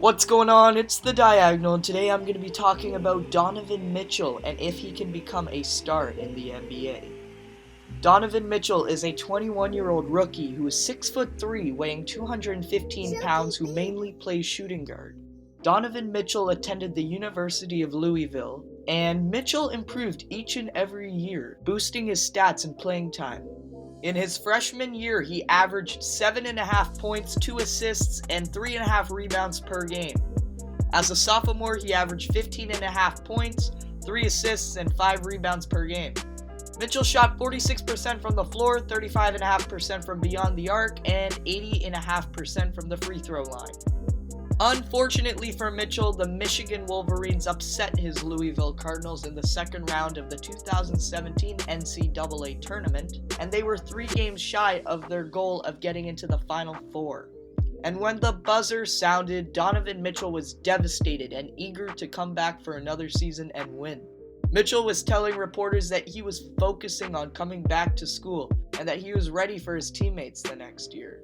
What's going on? It's the Diagonal, and today I'm going to be talking about Donovan Mitchell and if he can become a star in the NBA. Donovan Mitchell is a 21-year-old rookie who is 6'3", weighing 215 pounds, who mainly plays shooting guard. Donovan Mitchell attended the University of Louisville, and Mitchell improved each and every year, boosting his stats and playing time. In his freshman year, he averaged 7.5 points, 2 assists, and 3.5 rebounds per game. As a sophomore, he averaged 15.5 points, 3 assists, and 5 rebounds per game. Mitchell shot 46% from the floor, 35.5% from beyond the arc, and 80.5% from the free throw line. Unfortunately for Mitchell, the Michigan Wolverines upset his Louisville Cardinals in the second round of the 2017 NCAA tournament, and they were 3 games shy of their goal of getting into the Final Four. And when the buzzer sounded, Donovan Mitchell was devastated and eager to come back for another season and win. Mitchell was telling reporters that he was focusing on coming back to school and that he was ready for his teammates the next year.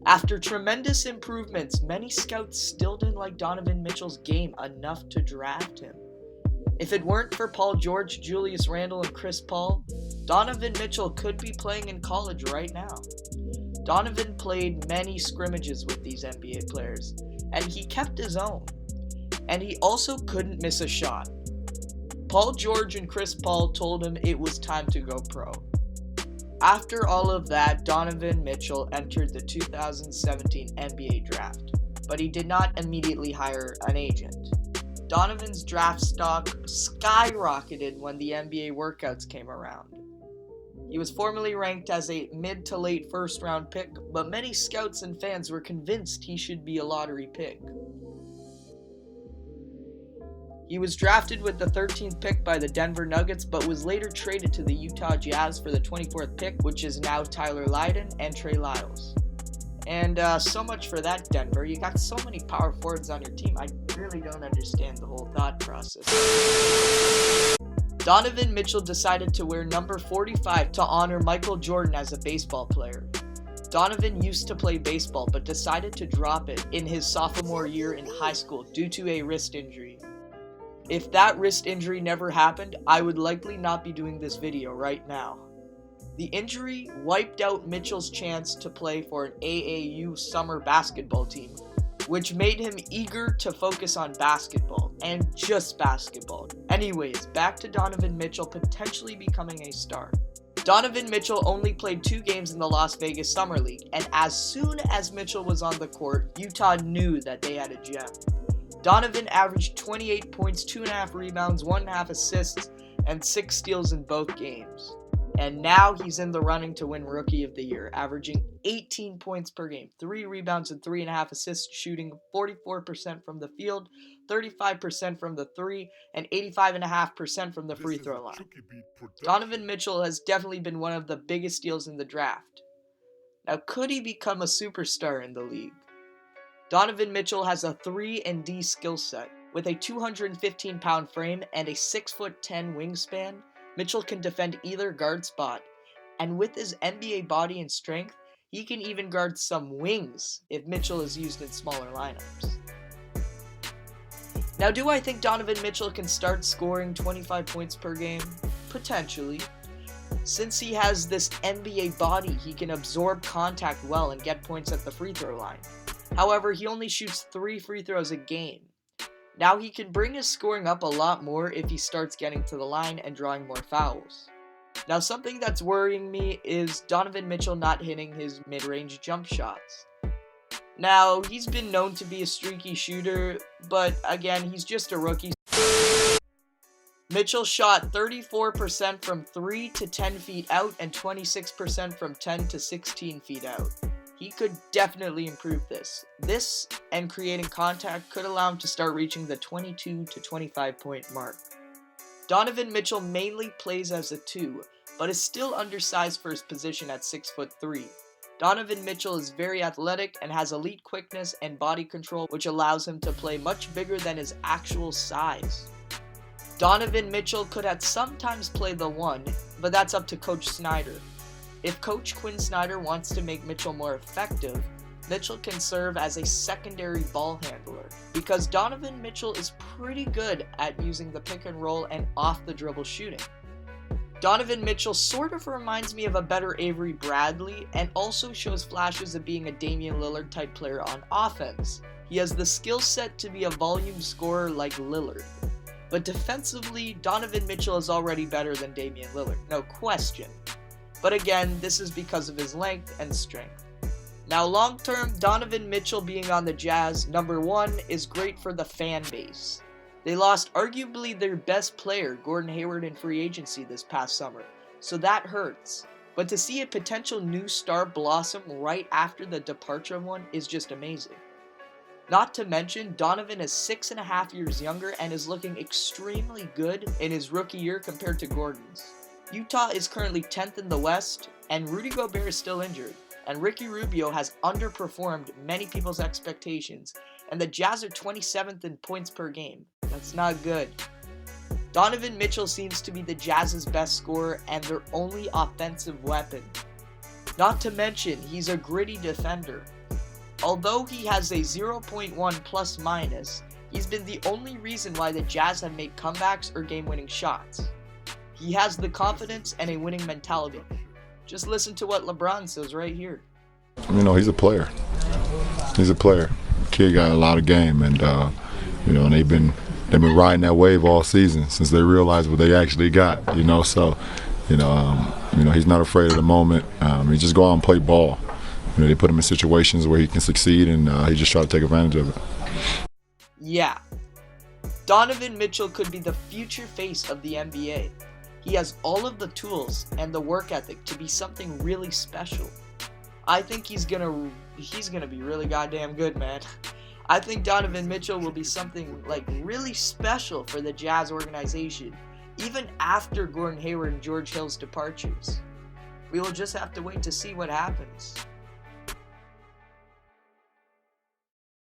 After tremendous improvements, many scouts still didn't like Donovan Mitchell's game enough to draft him. If it weren't for Paul George, Julius Randle, and Chris Paul, Donovan Mitchell could be playing in college right now. Donovan played many scrimmages with these NBA players, and he kept his own. And he also couldn't miss a shot. Paul George and Chris Paul told him it was time to go pro. After all of that, Donovan Mitchell entered the 2017 NBA draft, but he did not immediately hire an agent. Donovan's draft stock skyrocketed when the NBA workouts came around. He was formerly ranked as a mid to late first round pick, but many scouts and fans were convinced he should be a lottery pick. He was drafted with the 13th pick by the Denver Nuggets, but was later traded to the Utah Jazz for the 24th pick, which is now Tyler Lydon and Trey Lyles. And so much for that, Denver. You got so many power forwards on your team. I really don't understand the whole thought process. Donovan Mitchell decided to wear number 45 to honor Michael Jordan as a baseball player. Donovan used to play baseball, but decided to drop it in his sophomore year in high school due to a wrist injury. If that wrist injury never happened, I would likely not be doing this video right now. The injury wiped out Mitchell's chance to play for an AAU summer basketball team, which made him eager to focus on basketball, and just basketball. Anyways, back to Donovan Mitchell potentially becoming a star. Donovan Mitchell only played 2 games in the Las Vegas Summer League, and as soon as Mitchell was on the court, Utah knew that they had a gem. Donovan averaged 28 points, 2.5 rebounds, 1.5 assists, and 6 steals in both games. And now he's in the running to win Rookie of the Year, averaging 18 points per game, 3 rebounds and 3.5 assists, shooting 44% from the field, 35% from the 3, and 85.5% from the free throw line. Donovan Mitchell has definitely been one of the biggest steals in the draft. Now, could he become a superstar in the league? Donovan Mitchell has a 3-and-D skill set. With a 215-pound frame and a 6'10" wingspan, Mitchell can defend either guard spot, and with his NBA body and strength, he can even guard some wings if Mitchell is used in smaller lineups. Now, do I think Donovan Mitchell can start scoring 25 points per game? Potentially. Since he has this NBA body, he can absorb contact well and get points at the free throw line. However, he only shoots 3 free throws a game. Now he can bring his scoring up a lot more if he starts getting to the line and drawing more fouls. Now, something that's worrying me is Donovan Mitchell not hitting his mid-range jump shots. Now, he's been known to be a streaky shooter, but again, he's just a rookie. Mitchell shot 34% from 3 to 10 feet out and 26% from 10 to 16 feet out. He could definitely improve this. This and creating contact could allow him to start reaching the 22 to 25 point mark. Donovan Mitchell mainly plays as a 2, but is still undersized for his position at 6'3". Donovan Mitchell is very athletic and has elite quickness and body control, which allows him to play much bigger than his actual size. Donovan Mitchell could at sometimes play the 1, but that's up to Coach Snyder. If Coach Quinn Snyder wants to make Mitchell more effective, Mitchell can serve as a secondary ball handler because Donovan Mitchell is pretty good at using the pick and roll and off the dribble shooting. Donovan Mitchell sort of reminds me of a better Avery Bradley and also shows flashes of being a Damian Lillard type player on offense. He has the skill set to be a volume scorer like Lillard. But defensively, Donovan Mitchell is already better than Damian Lillard, no question. But again, this is because of his length and strength. Now long term, Donovan Mitchell being on the Jazz, number one, is great for the fan base. They lost arguably their best player, Gordon Hayward, in free agency this past summer, so that hurts. But to see a potential new star blossom right after the departure of one is just amazing. Not to mention, Donovan is 6.5 years younger and is looking extremely good in his rookie year compared to Gordon's. Utah is currently 10th in the West, and Rudy Gobert is still injured, and Ricky Rubio has underperformed many people's expectations, and the Jazz are 27th in points per game. That's not good. Donovan Mitchell seems to be the Jazz's best scorer and their only offensive weapon. Not to mention, he's a gritty defender. Although he has a 0.1 plus minus, he's been the only reason why the Jazz have made comebacks or game-winning shots. He has the confidence and a winning mentality. Just listen to what LeBron says right here. He's a player. He's a player. Kid got a lot of game, and and they've been riding that wave all season since they realized what they actually got. So he's not afraid of the moment. He just go out and play ball. They put him in situations where he can succeed, and he just try to take advantage of it. Yeah. Donovan Mitchell could be the future face of the NBA. He has all of the tools and the work ethic to be something really special. I think he's gonna be really goddamn good, man. I think Donovan Mitchell will be something like really special for the Jazz organization, even after Gordon Hayward and George Hill's departures. We will just have to wait to see what happens.